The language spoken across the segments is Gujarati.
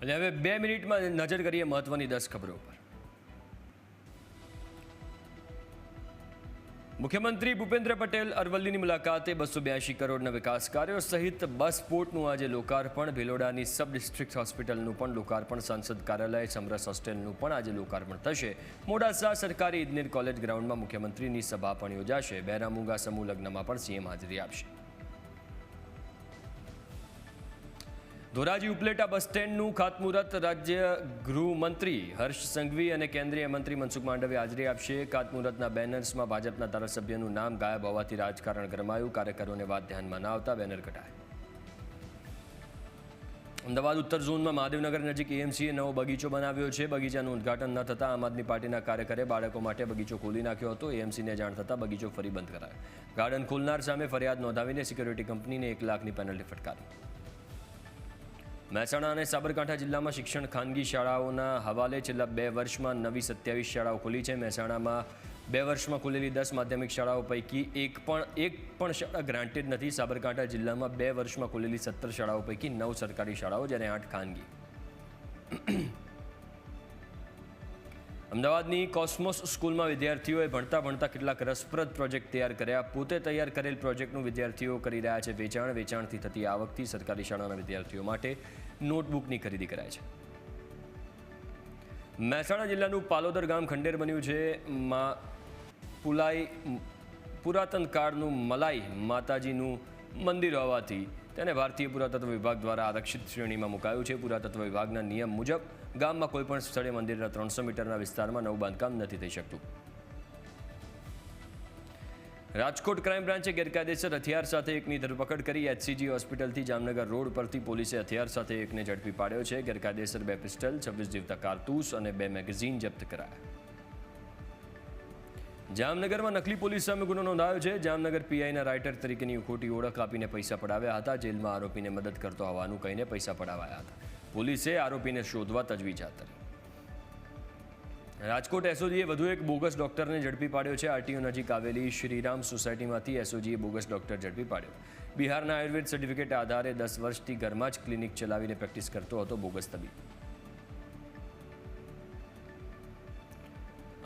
અને હવે 2 મિનિટમાં નજર કરીએ મહત્વની 10 ખબરો પર। મુખ્યમંત્રી ભૂપેન્દ્ર પટેલ અરવલ્લીની મુલાકાતે 282 કરોડના વિકાસ કાર્યો સહિત બસ પોર્ટનું આજે લોકાર્પણ, ભિલોડાની સબ ડિસ્ટ્રિક્ટ હોસ્પિટલનું પણ લોકાર્પણ, સાંસદ કાર્યાલય, સમરસ હોસ્ટેલનું પણ આજે લોકાર્પણ થશે। મોડાસા સરકારી ઇજનેર કોલેજ ગ્રાઉન્ડમાં મુખ્યમંત્રીની સભા પણ યોજાશે। બહેરામુંગા સમૂહ લગ્નમાં પણ સીએમ હાજરી આપશે। ધોરાજી ઉપલેટા બસ સ્ટેન્ડનું ખાતમુહૂર્ત રાજ્ય ગૃહમંત્રી હર્ષ સંઘવી અને કેન્દ્રીય મંત્રી મનસુખ માંડવિયા હાજરી આપશે। ખાતમુહૂર્તના બેનર્સમાં ભાજપના ધારાસભ્યનું નામ ગાયબ હોવાથી રાજકારણ ગરમાયું, કાર્યકરોને વાત ધ્યાનમાં ન આવતા બેનર કઢાયા। અમદાવાદ ઉત્તર ઝોનમાં મહાદેવનગર નજીક એએમસીએ નવો બગીચો બનાવ્યો છે। બગીચાનું ઉદ્ઘાટન ન થતાં આમ આદમી પાર્ટીના કાર્યકરે બાળકો માટે બગીચો ખોલી નાખ્યો હતો। એએમસીને જાણ થતાં બગીચો ફરી બંધ કરાયો। ગાર્ડન ખોલનાર સામે ફરિયાદ નોંધાવીને સિક્યુરિટી કંપનીને 1 લાખની પેનલ્ટી ફટકારી। મહેસાણા અને સાબરકાંઠા જિલ્લામાં શિક્ષણ ખાનગી શાળાઓના હવાલે છેલ્લા 2 વર્ષમાં નવી 27 શાળાઓ ખુલી છે। મહેસાણામાં 2 વર્ષમાં ખુલેલી 10 માધ્યમિક શાળાઓ પૈકી એક પણ શાળા ગ્રાન્ટેડ નથી। સાબરકાંઠા જિલ્લામાં 2 વર્ષમાં ખુલેલી 17 શાળાઓ પૈકી 9 સરકારી શાળાઓ જ્યારે 8 ખાનગી। અમદાવાદની કોસ્મોસ સ્કૂલમાં વિદ્યાર્થીઓએ ભણતા કેટલાક રસપ્રદ પ્રોજેક્ટ તૈયાર કર્યા। પોતે તૈયાર કરેલ પ્રોજેક્ટનું વિદ્યાર્થીઓ કરી રહ્યા છે વેચાણ। વેચાણથી થતી આવકથી સરકારી શાળાના વિદ્યાર્થીઓ માટે નોટબુકની ખરીદી કરાય છે। મહેસાણા જિલ્લાનું પાલોદર ગામ ખંડેર બન્યું છે। પુરાતન કાળનું મલાઈ માતાજીનું મંદિર હોવાથી તેને ભારતીય પુરાતત્વ વિભાગ દ્વારા આરક્ષિત શ્રેણીમાં મુકાયું છે। પુરાતત્વ વિભાગના નિયમ મુજબ ગામમાં કોઈપણ સ્થળે મંદિરના 300 મીટરના વિસ્તારમાં નવું બાંધકામ નથી થઈ શકતું। રાજકોટ ક્રાઇમ બ્રાન્ચે ગેરકાયદેસર હથિયાર સાથે એકની ધરપકડ કરી। એચસીજી હોસ્પિટલથી જામનગર રોડ પરથી પોલીસે હથિયાર સાથે એકને ઝડપી પાડ્યો છે। ગેરકાયદેસર 2 પિસ્ટલ, 26 જીવતા કારતૂસ અને 2 મેગેઝીન જપ્ત કરાયા। જામનગરમાં નકલી પોલીસ સામે ગુનો નોંધાયો છે। જામનગર પીઆઈના રાઇટર તરીકેની ખોટી ઓળખ આપીને પૈસા પડાવ્યા હતા। જેલમાં આરોપીને મદદ કરતો હોવાનું કહીને પૈસા પડાવાયા હતા। પોલીસે આરોપીને શોધવા તજવીજ હાથ ધરી। રાજકોટ એસઓજીએ વધુ એક બોગસ ડોક્ટરને ઝડપી પાડ્યો છે। આરટીઓ નજીક આવેલી શ્રીરામ સોસાયટીમાંથી એસઓજીએ બોગસ ડોક્ટર ઝડપી પાડ્યો। બિહારના આયુર્વેદ સર્ટિફિકેટ આધારે 10 વર્ષથી ઘરમાં જ ક્લિનિક ચલાવીને પ્રેક્ટિસ કરતો હતો બોગસ તબીબ।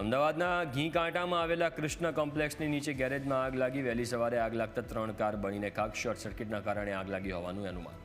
અમદાવાદના ઘીકાંટામાં આવેલા કૃષ્ણ કોમ્પ્લેક્સની નીચે ગેરેજમાં આગ લાગી। વહેલી સવારે આગ લાગતા 3 કાર બળીને ખાક। શોર્ટ સર્કિટના કારણે આગ લાગી હોવાનું અનુમાન।